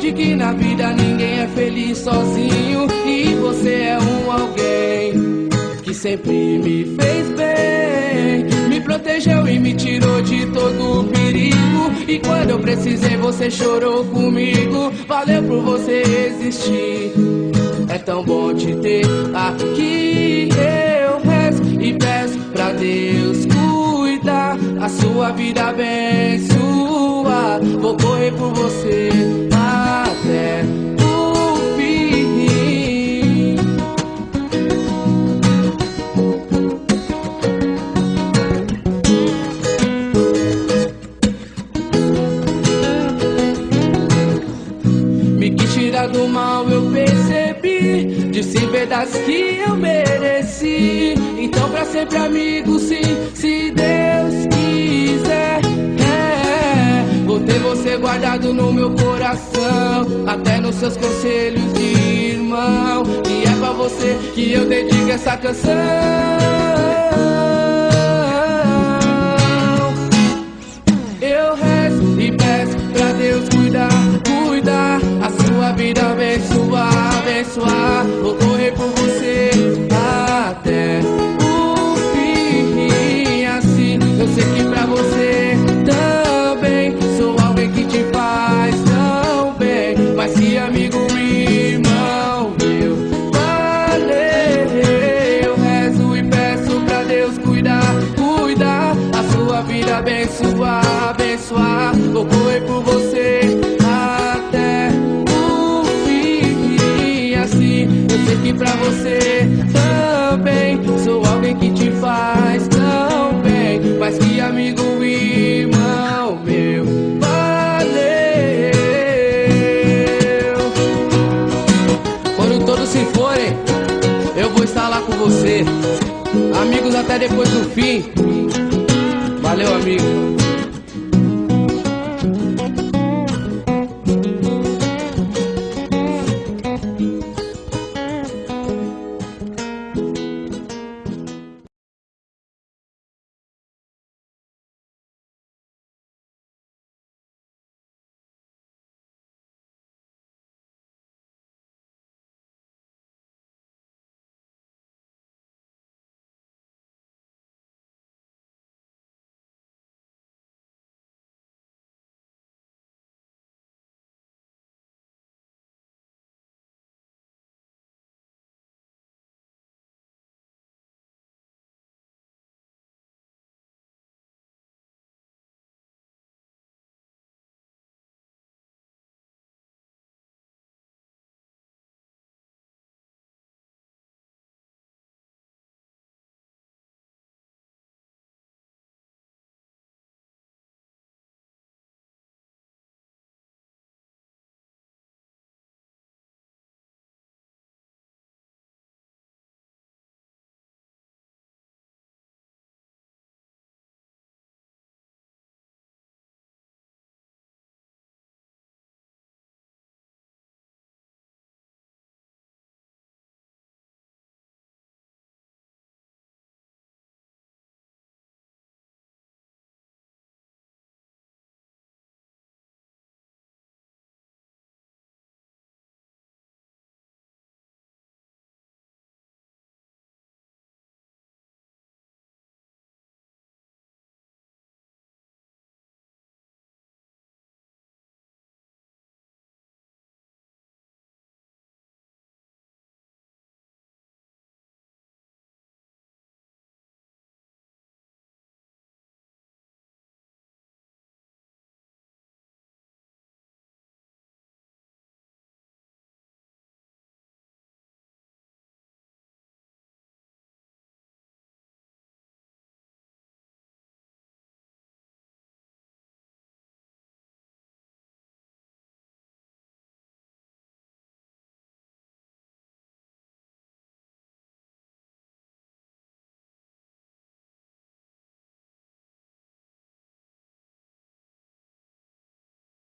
de que na vida ninguém é feliz sozinho, e você é um alguém que sempre me fez bem, me protegeu e me tirou de todo o perigo. E quando eu precisei você chorou comigo. Valeu por você existir, é tão bom te ter aqui. Eu rezo e peço pra Deus cuidar, a sua vida abençoar. Vou correr por você até o fim. Me quis tirar do mal, eu percebi, disse verdades que eu mereci. Então pra sempre amigo, sim, se Deus quiser. Vou ter você guardado no meu coração, até nos seus conselhos de irmão. E é pra você que eu dedico essa canção. Eu rezo e peço pra Deus cuidar, cuidar, a sua vida abençoar, abençoar. Vou correr por você até o fim. Assim eu sei que pra você também sou alguém que te faz tão bem, mas que amigo e irmão meu, valeu. Eu rezo e peço pra Deus cuidar, cuidar, a sua vida abençoar, abençoar. Vou correr por você até o fim. Assim eu sei que pra você também sou alguém que te faz tão bem, mas que amigo e irmão meu, valeu. Quando todos se forem, eu vou estar lá com você, amigos até depois do fim. Valeu, amigo.